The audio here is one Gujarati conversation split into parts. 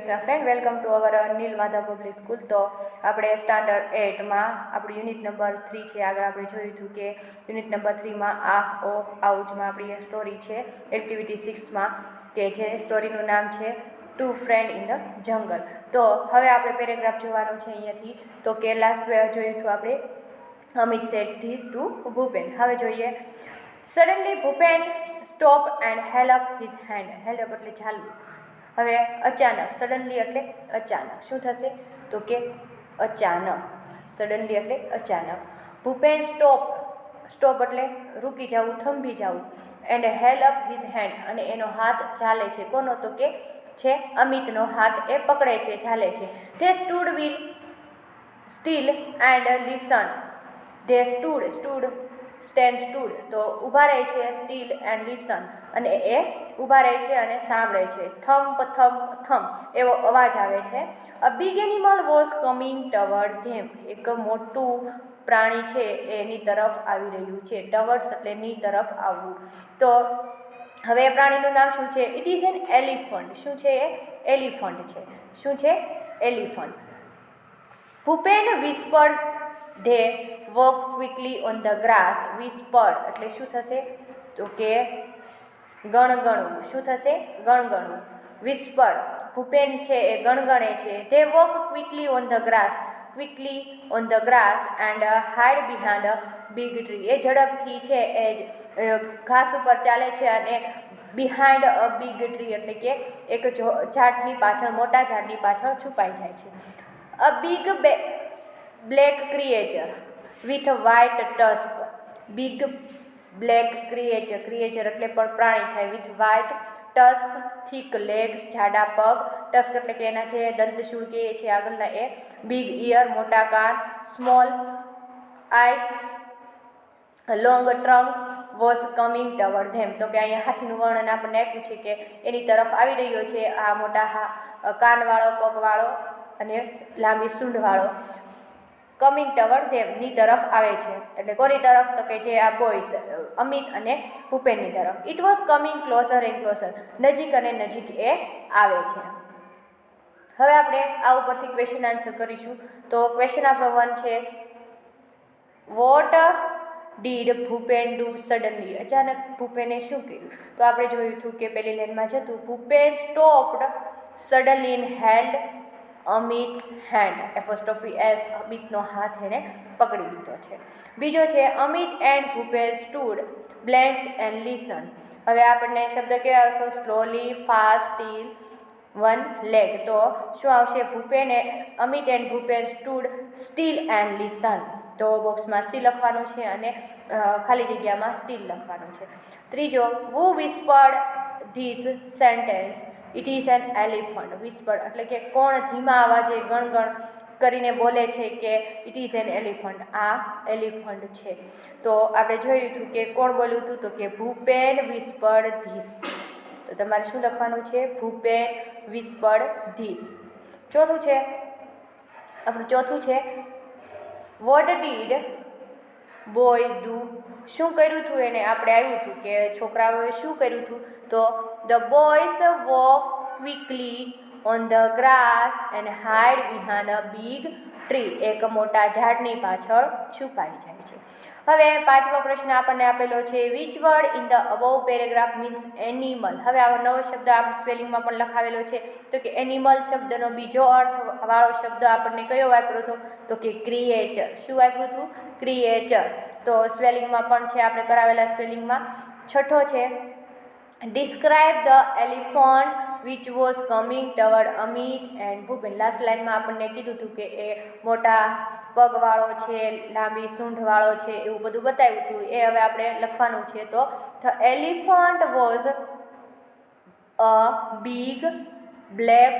દિવસે friend welcome to our Neel Madhav public school. તો આપણે સ્ટાન્ડર્ડ 8માં આપણું યુનિટ નંબર 3 છે. આગળ આપણે જોયું હતું કે યુનિટ નંબર 3માં આહ ઓ આઉચમાં આપણી સ્ટોરી છે એક્ટિવિટી 6માં, કે જે સ્ટોરીનું નામ છે two friend in the jungle. તો હવે આપણે પેરેગ્રાફ જોવાનું છે અહીંયાથી. તો કે લાસ્ટ જોયું હતું આપણે Amit said this to Bhupen. હવે જોઈએ suddenly Bhupen stop and held up his hand. Held up એટલે ચાલવું. હવે અચાનક, સડનલી એટલે અચાનક. શું થશે? તો કે અચાનક. સડનલી એટલે અચાનક. ભૂપેન સ્ટોપ એટલે રૂકી જવું, થંભી જવું. And held up his hand, અને એનો હાથ ચાલે છે. કોનો? તો કે છે અમિતનો હાથ એ પકડે છે, ચાલે છે. They stood will steel and listen. They stood તો ઊભા રહે છે, સ્ટીલ એન્ડ લિસન, અને એ ઊભા રહે છે અને સાંભળે છે. થમ્પ થમ્પ થમ્પ એવો અવાજ આવે છે. A big animal was coming toward them. એક મોટું પ્રાણી છે એની તરફ આવી રહ્યું છે. ટવર્ડ્સ એટલે ની તરફ આવવું. તો હવે પ્રાણીનું નામ શું છે? It is an elephant. શું છે એ? એલિફન્ટ છે. શું છે? Elephant. Bhupen whispered they walk quickly on the grass. Whispered એટલે શું થશે? તો કે ગણગણવું. શું થશે? ગણગણવું. વિસ્પર્ડ. ભૂપેન છે એ ગણગણે છે. They walk quickly on the grass. Quickly on the grass and hide behind a big tree. એ ઝડપથી છે એ ઘાસ ઉપર ચાલે છે અને બિહાઇન્ડ અ બિગ ટ્રી એટલે કે એક ઝાડની પાછળ, મોટા ઝાડની પાછળ છુપાઈ જાય છે. A big black creature with white tusk. Big black creature એટલે પણ પ્રાણી થાય. With white tusk, thick legs જાડા પગ, ટસ્ક એટલે કે એના જે દંતશૂળ કે છે આગળના એ, બિગ ઇયર મોટા કાન, small eyes, long trunk, was coming toward them. તો કે અહીંયા હાથીનું વર્ણન આપણને આપ્યું છે કે એની તરફ આવી રહ્યો છે આ મોટા કાનવાળો, પગવાળો અને લાંબી સૂંઢવાળો. કમિંગ ટવર્ડ ધેમ ની તરફ આવે છે. એટલે કોની તરફ? તો કે જે આ બોયઝ અમિત અને ભૂપેનની તરફ. It was coming closure and closure. નજીક અને નજીક એ આવે છે. હવે આપણે આ ઉપરથી ક્વેશ્ચન આન્સર કરીશું. તો ક્વેશ્ચન આપણો 1 છે, what did Bhupen do suddenly. અચાનક ભૂપેને શું કર્યું? તો આપણે જોયું હતું કે પહેલી લાઈનમાં જતું, Bhupen stopped suddenly in held Amit's hand. Apostrophe S. અમિતનો હાથ એણે પકડી લીધો છે. બીજો છે, Amit and Bhupen stood blanks and listen. હવે આપણને શબ્દ કેવા હતો? Slowly, fast, still, one leg. તો શું આવશે? Amit and Bhupen stood still and listen. તો બોક્સમાં સી લખવાનું છે અને ખાલી જગ્યામાં સ્ટીલ લખવાનું છે. ત્રીજો, who whispered this sentence? It is an elephant. Whispered એટલે કે કોણ ધીમા અવાજે ગણગણ કરીને બોલે છે કે ઇટ ઇઝ એન એલિફન્ટ. આ એલિફન્ટ છે. તો આપણે જોયું હતું કે કોણ બોલ્યું હતું? તો કે ભૂપેન વિસ્પર્ડ ધીસ. તો તમારે શું લખવાનું છે? ભૂપેન વિસ્પર્ડ ધીસ. ચોથું છે, વોટ ડીડ બોય ડુ? શું કર્યું હતું એને? આપણે આવ્યું હતું કે છોકરાઓએ શું કર્યું હતું? તો the boys walk quickly on the grass and hide behind a big tree. એક મોટા ઝાડની પાછળ છુપાઈ જાય છે. હવે 5મો પ્રશ્ન આપણને આપેલો છે, which word in the above paragraph means animal. હવે આવો નવો શબ્દ આપણે સ્પેલિંગમાં પણ લખાવેલો છે. તો કે એનિમલ શબ્દનો બીજો અર્થવાળો શબ્દ આપણને કયો વાપર્યો હતો? તો કે ક્રિએચર. શું વાપર્યું હતું? ક્રિએચર. તો સ્પેલિંગમાં પણ છે, આપણે કરાવેલા સ્પેલિંગમાં. છઠ્ઠો છે, describe the elephant which was coming toward Amit and Bhupen. Last લાઇનમાં આપણને કીધું હતું કે એ મોટા પગવાળો છે, લાંબી સૂંઢવાળો છે, એવું બધું બતાવ્યું હતું. એ હવે આપણે લખવાનું છે. તો the elephant was a big black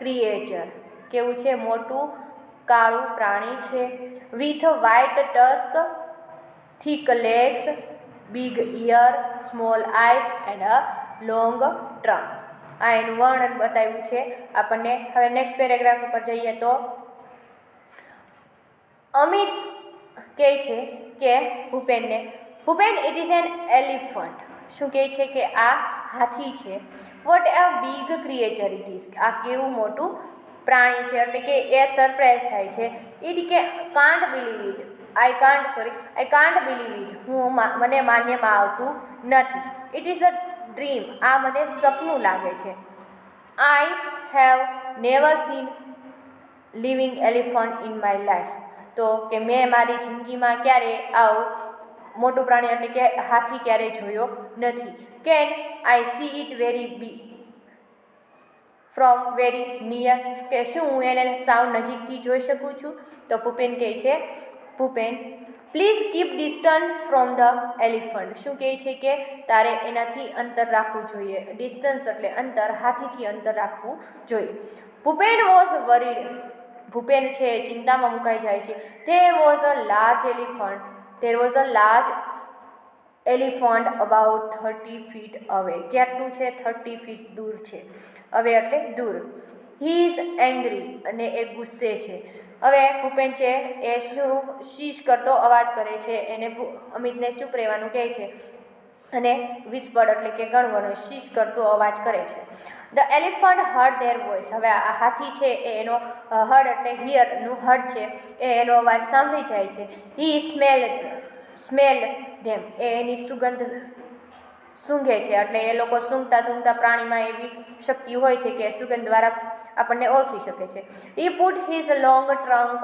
creature. કેવું છે? મોટું કાળું પ્રાણી છે. With white tusk, thick legs, big ear, small eyes and a long trunk. આ એનું વર્ણન બતાવ્યું છે આપણને. હવે નેક્સ્ટ પેરેગ્રાફ ઉપર જઈએ તો અમિત કહે છે કે Bhupen, it is an elephant. શું કહે છે? કે આ હાથી છે. Vote a big creature it is, આ કેવું મોટું પ્રાણી છે. એટલે કે એ સરપ્રાઈઝ થાય છે. ઇટ કે can't believe it, I can't believe it, મને માન્યમાં આવતું નથી. ઇટ ઇઝ અ ડ્રીમ, આ મને સપનું લાગે છે. I have never scene living elephant in my life, તો કે મેં મારી જિંદગીમાં ક્યારે આવું મોટું પ્રાણી એટલે કે હાથી ક્યારે જોયો નથી. Can I C it from very near, કે શું હું એને સાવ નજીકથી જોઈ શકું છું? તો ભૂપેન કહે છે, Bhupen please keep distance from the elephant, શું કહે છે કે તારે એનાથી અંતર રાખવું જોઈએ. ડિસ્ટન્સ એટલે અંતર, હાથીથી અંતર રાખવું જોઈએ. ભૂપેન વોઝ વરીડ, ભૂપેન છે ચિંતામાં મુકાઈ જાય છે. There was a large elephant about 30 feet away, કેટલું છે? 30 feet દૂર છે. હવે એટલે દૂર. He is angry, અને એ ગુસ્સે છે. હવે ભૂપેન છે એ શીશ કરતો અવાજ કરે છે, એને અમિતને ચૂપ રહેવાનું કહે છે અને વિસ્પર એટલે કે ગણગણો શીશ કરતો અવાજ કરે છે. The elephant heard their voice, હવે આ હાથી છે એ એનો હર્ડ એટલે હિયરનું હર્ડ છે એ એનો અવાજ સાંભળી જાય છે. હી સ્મેલ ધેમ, એ એની સુગંધ સૂંઘે છે. એટલે એ લોકો સૂંઘતા પ્રાણીમાં એવી શક્તિ હોય છે કે સુગંધ દ્વારા આપણને ઓળખી શકે છે. હી put his long trunk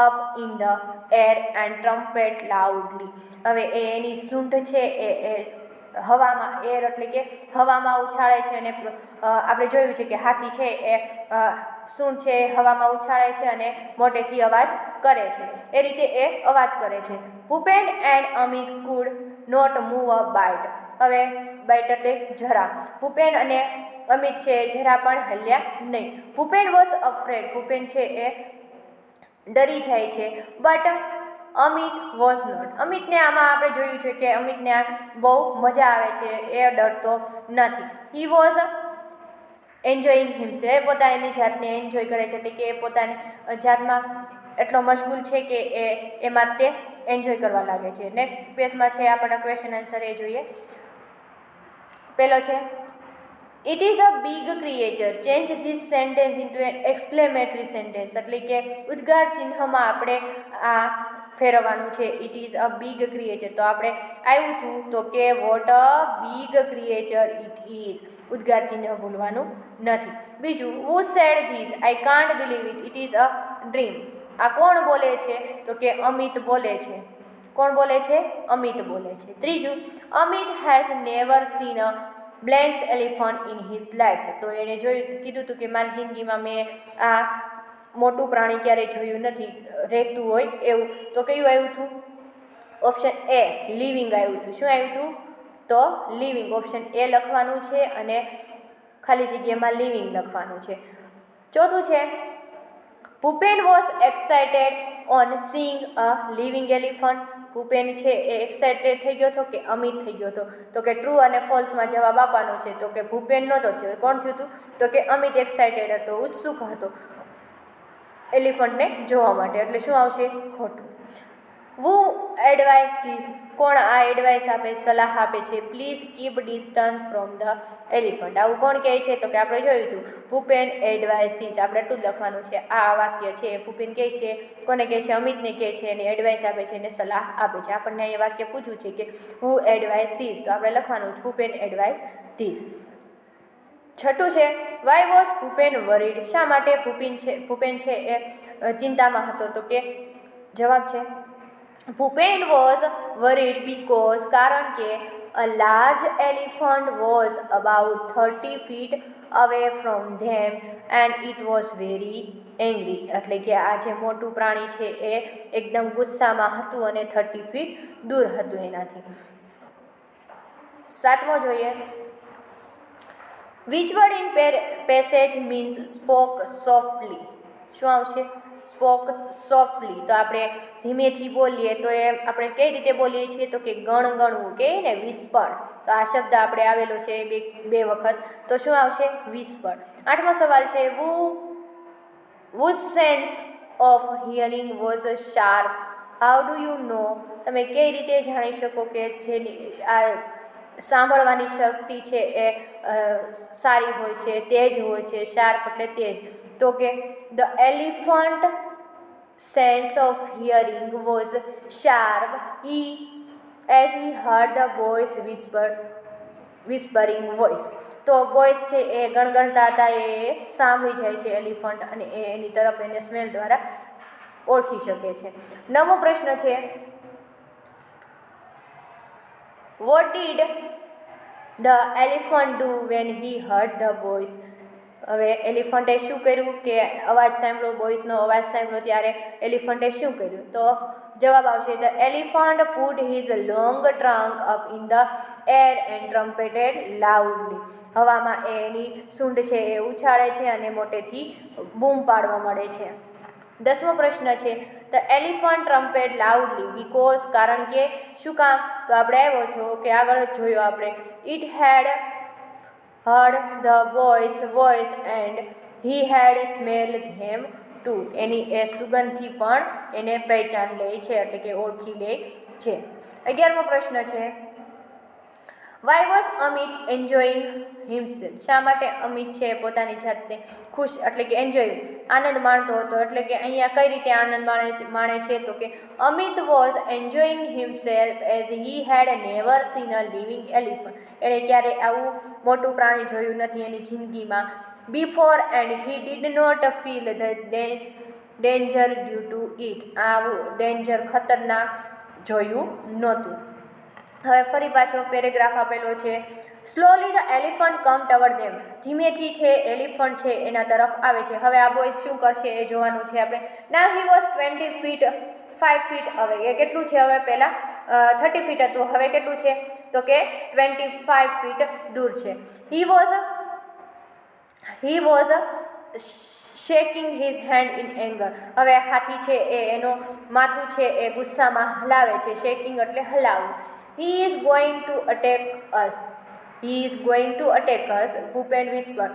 up in the air and trumpet loudly, હવે એની સૂંઢ છે એ હવામાં, એર એટલે કે હવામાં ઉછાળે છે. અને આપણે જોયું છે કે હાથી છે એ સૂંઢ છે હવામાં ઉછાળે છે અને મોટેથી અવાજ કરે છે. એ રીતે એ અવાજ કરે છે. Bhupen and Amit could not move a bit, હવે બાઇટ એટલે જરા. ભૂપેન અને અમિત છે જરા પણ હલ્યા નહીં. ભૂપેન વોઝ અફ્રેડ, ભૂપેન છે એ ડરી જાય છે. બટ અમિત વોઝ નોટ, અમિતને આમાં આપણે જોયું છે કે અમિતને આ બહુ મજા આવે છે, એ ડરતો નથી. હી વોઝ એન્જોઈંગ હિમસેલ્ફ, પોતાની જાતને એન્જોય કરે છે, એટલે કે એ પોતાની જાતમાં એટલો મશગુલ છે કે એમાં તે એન્જોય કરવા લાગે છે. નેક્સ્ટ પેજમાં છે આપણા ક્વેશ્ચન આન્સર, એ જોઈએ. પહેલો છે, it is a big creature, change this sentence into an exclamatory sentence, એટલે કે ઉદ્ગાર ચિહ્નમાં આપણે આ ફેરવવાનું છે. It is a big creature, તો આપણે આવ્યું હતું તો કે what a big creature it is, ઉદ્ગાર ચિહ્ન ભૂલવાનું નથી. બીજું, who said this, I can't believe it, it is a dream, આ કોણ બોલે છે? તો કે અમિત બોલે છે. કોણ બોલે છે? અમિત બોલે છે. ત્રીજું, Amit has never seen a blanks elephant in his life, તો એણે કીધું હતું કે મારી જિંદગીમાં મેં આ મોટું પ્રાણી ક્યારેય જોયું નથી રહેતું હોય એવું. તો કયું આવ્યું હતું? ઓપ્શન એ લિવિંગ આવ્યું હતું. શું આવ્યું હતું? તો લિવિંગ, ઓપ્શન એ લખવાનું છે અને ખાલી જગ્યામાં લિવિંગ લખવાનું છે. ચોથું છે, Bhupen was excited on seeing a living elephant, Bhupen છે એ એક્સાઇટેડ થઈ ગયો હતો કે અમિત થઈ ગયો હતો? તો કે ટ્રુ અને ફોલ્સમાં જવાબ આપવાનો છે. તો કે ભૂપેન નહોતો થયો. કોણ થયું હતું? તો કે અમિત એક્સાઇટેડ હતો, ઉત્સુક હતો એલિફન્ટને જોવા માટે. એટલે શું આવશે? ખોટું. વુ એડવાઇસ ધીસ, કોણ આ એડવાઇસ આપે, સલાહ આપે છે? Please keep distance from the elephant, આવું કોણ કહે છે? તો કે આપણે જોયું હતું ભૂપેન એડવાઇસ ધીસ, આપણે એટલું જ લખવાનું છે. આ વાક્ય છે એ ભૂપેન કહે છે, કોને કહે છે? અમિતને કહે છે, એને એડવાઇસ આપે છે, એને સલાહ આપે છે. આપણને એ વાક્ય પૂછ્યું છે કે હુ એડવાઇસ ધીસ, તો આપણે લખવાનું છે ભૂપેન એડવાઇસ ધીસ. છઠ્ઠું છે, વાય વોઝ ભૂપેન વરીડ, શા માટે ભૂપેન છે એ ચિંતામાં હતો? તો કે જવાબ છે ભૂપેન વોઝ વરીડ બીકોઝ, કારણ કે a large elephant was about 30 feet away from them and it was very angry, એટલે કે આ જે મોટું પ્રાણી છે એ એકદમ ગુસ્સામાં હતું અને 30 feet દૂર હતું એનાથી. સાતમો જોઈએ, which word in passage means spoke softly, શું આવશે? સ્પોક સોફ્ટલી, તો આપણે ધીમેથી બોલીએ તો એ આપણે કઈ રીતે બોલીએ છીએ? તો કે ગણગણવું, કે ને વિસ્પર, તો આ શબ્દ આપણે આવેલો છે બે વખત, તો શું આવશે? વિસ્પર. આઠમો સવાલ છે, whose sense of hearing was sharp, how do you know, તમે કઈ રીતે જાણી શકો કે જેની આ સાંભળવાની શક્તિ છે એ સારી હોય છે, તેજ હોય છે, શાર્પ એટલે તેજ. તો કે the elephant sense of hearing was sharp as he heard the boy's whispering voice. તો બોયસ છે એ ગણગણતા હતા એ સાંભળી જાય છે એલિફન્ટ, અને એ એની તરફ એને સ્મેલ દ્વારા ઓળખી શકે છે. 9મો પ્રશ્ન છે, what did the elephant do when he hard the voice. હવે એલિફન્ટે શું કર્યું કે અવાજ સાંભળ્યો, બોઇસનો અવાજ સાંભળ્યો ત્યારે એલિફન્ટે શું કર્યું? તો જવાબ આવશે the elephant put his long trunk up in the air and trumpeted loudly. હવામાં એની સૂંઢ છે એ ઉછાળે છે અને મોટેથી બૂમ પાડવા મળે છે. 10મો પ્રશ્ન છે, the elephant trumpet loudly because, કારણ કે, શું કામ? તો આપણે આવ્યો છો કે આગળ જ જોયો આપણે, it head heard the boy's voice and he had smelled them too. એની એ સુગંધથી પણ એને પહેચાન લે છે, એટલે કે ઓળખી લે છે. 11મો પ્રશ્ન છે, why was Amit enjoying himself. શા માટે અમિત છે પોતાની જાતને ખુશ એટલે કે એન્જોય આનંદ માણતો હતો? એટલે કે અહીંયા કઈ રીતે આનંદ માણે છે? તો કે Amit was enjoying himself as he had never seen a living elephant. એણે ક્યારેય આવું મોટું પ્રાણી જોયું નથી એની જિંદગીમાં. Before and he did not feel the danger due to it. આવું ડેન્જર ખતરનાક જોયું નહોતું. હવે ફરી પાછો પેરેગ્રાફ આપેલો છે, slowly the elephant come toward them. ધીમેથી છે એલિફન્ટ છે એના તરફ આવે છે. હવે આ બોય શું કરશે એ જોવાનું છે આપણે. નાવ હી વોઝ 5 ફીટ અવે. એ કેટલું છે હવે? પહેલાં 30 ફીટ હતું, હવે કેટલું છે? તો કે 25 ફીટ દૂર છે. He was shaking his hand in anger. હવે હાથી છે એ એનું માથું છે એ ગુસ્સામાં હલાવે છે. શેકિંગ એટલે હલાવવું. He is going to attack us. Bhupen whisper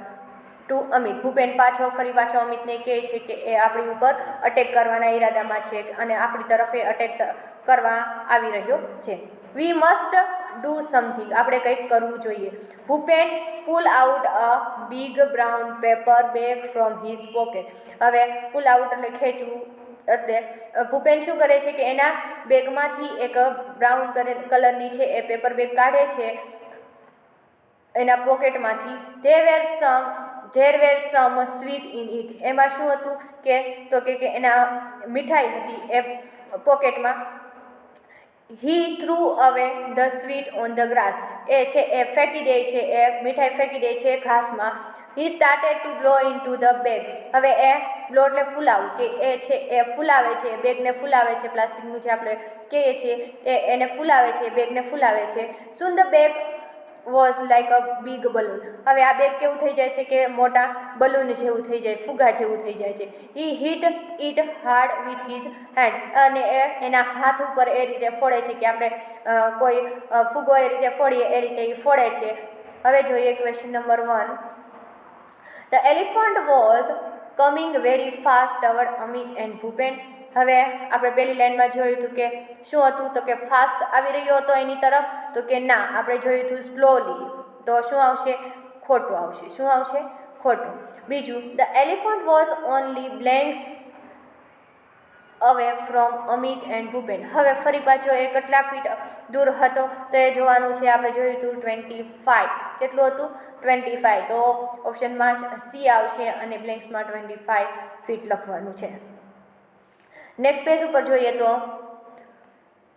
to Amit. Bhupen ફરી પાછો અમિતને કહે છે કે એ આપણી ઉપર અટેક કરવાના ઈરાદામાં છે અને આપણી તરફ એ અટેક કરવા આવી રહ્યો છે. We must do something. આપણે કંઈક કરવું જોઈએ. Bhupen pull out a big brown paper bag from his pocket. હવે પુલ આઉટ એટલે ખેંચવું, એટલે ભૂપેન શું કરે છે કે એના બેગમાંથી એક બ્રાઉન કલરની છે એ પેપર બેગ કાઢે છે એના પોકેટમાંથી. There were some sweet in it. એમાં શું હતું કે તો કે એના મીઠાઈ હતી એ પોકેટમાં. He threw away the sweet on the grass. એ છે એ ફેંકી દે છે, એ મીઠાઈ ફેંકી દે છે ઘાસમાં. He started to blow into the bag. હવે એ બ્લો એટલે ફૂલાવું, કે એ છે એ ફૂલાવે છે, બેગને ફૂલાવે છે. પ્લાસ્ટિકનું જે આપણે કહીએ છીએ એને ફૂલાવે છે, બેગને ફૂલાવે છે. Soon the bag was like a big balloon. હવે આ બેગ કેવું થઈ જાય છે કે મોટા બલૂન જેવું થઈ જાય, ફુગા જેવું થઈ જાય છે. He hit it hard with his hand. અને એના હાથ ઉપર એ રીતે ફોડે છે કે આપણે કોઈ ફુગો એ રીતે ફોડીએ એ રીતે એ ફોડે છે. હવે જોઈએ question number 1. The elephant was coming very fast toward Amit and Bhupen. હવે આપણે પહેલી લાઈનમાં જોયું હતું કે શું હતું? તો કે ફાસ્ટ આવી રહ્યો હતો એની તરફ. તો કે ના, આપણે જોયું હતું સ્લોલી. તો શું આવશે? ખોટું આવશે. શું આવશે? ખોટું. બીજું, the elephant was only blanks away from Amit and Bhupen. હવે ફરી પાછો એ કેટલા ફીટ દૂર હતો? તો એ જોવાનું છે. આપણે જોયું હતું 25. કેટલું હતું? 25. તો ઓપ્શનમાં સી આવશે અને બ્લેન્ક્સમાં 25 ફીટ લખવાનું છે. નેક્સ્ટ પેજ ઉપર જોઈએ તો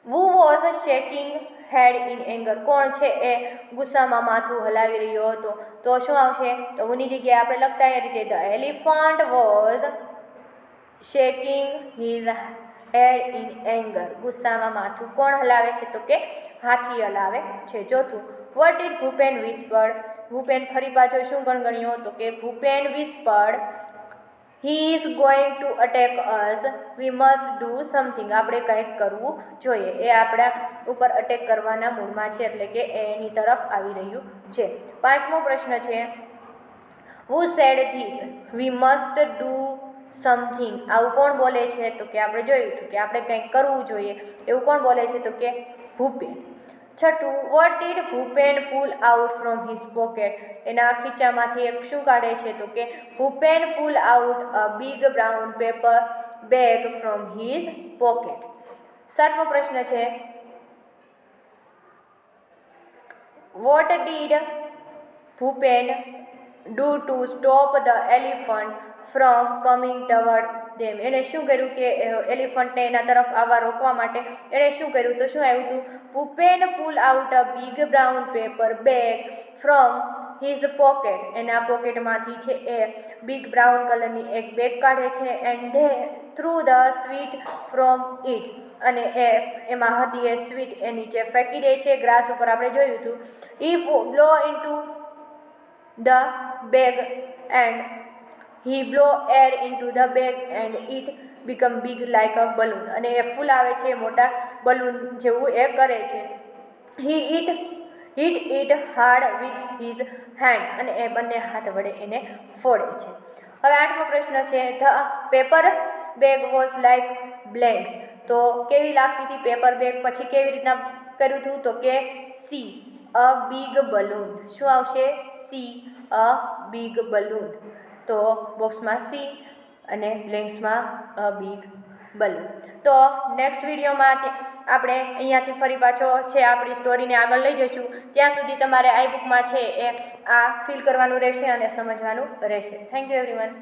who was shaking head in anger. કોણ છે એ ગુસ્સામાં માથું હલાવી રહ્યો હતો? તો શું આવશે? તો ઉની જગ્યાએ આપણે લખતા એ રીતે the elephant was shaking his head in anger. ગુસ્સામાં માથું કોણ હલાવે છે? તો કે હાથી હલાવે છે. ચોથું, what did Bhupen whispered. Bhupen ફરી પાછો શું ગણગણ્યો? તો કે Bhupen whispered he is going to attack us. We must do something. આપણે કંઈક કરવું જોઈએ. એ આપણા ઉપર અટેક કરવાના મૂડમાં છે, એટલે કે એની તરફ આવી રહ્યું છે. 5મો પ્રશ્ન છે, હુ said this. V must do something. આવું કોણ બોલે છે? તો કે આપણે જોયું હતું કે આપણે કંઈક કરવું જોઈએ. એવું કોણ બોલે છે? તો કે ભૂપેન. છઠ્ઠું, what did Bhupen pull out from his pocket? એના ખીચામાંથી એક શું કાઢે છે? તો કે Bhupen pull out a big brown paper bag from his pocket. સાતમો પ્રશ્ન છે, what did Bhupen do to stop the elephant from coming toward them? એણે શું કર્યું કે એલિફન્ટને એના તરફ આવવા રોકવા માટે એણે શું કર્યું? તો શું આવ્યું હતું? Bhupen pull out a big brown paper bag from his pocket. એના પોકેટમાંથી છે એ બિગ બ્રાઉન કલરની એક બેગ કાઢે છે. And they threw the sweet from its, અને એમાં હતી એ સ્વીટ એ નીચે ફેંકી દે છે, ગ્રાસ ઉપર આપણે જોયું હતું. If blow into the bag and he blow air into the bag and it become big like a balloon. અને એ ફૂલાવે છે, મોટા બલૂન જેવું એ કરે છે. He hit hard with his hand, અને એ બંને હાથ વડે એને ફોડે છે. હવે આઠમો પ્રશ્ન છે, the paper bag was like blanks. તો કેવી લાગતી હતી પેપર બેગ? પછી કેવી રીતના કર્યું હતું? તો કે સી અ બિગ બલૂન. શું આવશે? સી અ બિગ બલૂન. તો બોક્સમાં સી અને બ્લેન્ક્સમાં અ બિગ બલૂન. તો નેક્સ્ટ વિડીયોમાં આપણે અહીંયાથી ફરી પાછો છે આપણી સ્ટોરીને આગળ લઈ જઈશું. ત્યાં સુધી તમારે આઈ બુકમાં છે એ આ ફિલ કરવાનું રહેશે અને સમજવાનું રહેશે. Thank you everyone.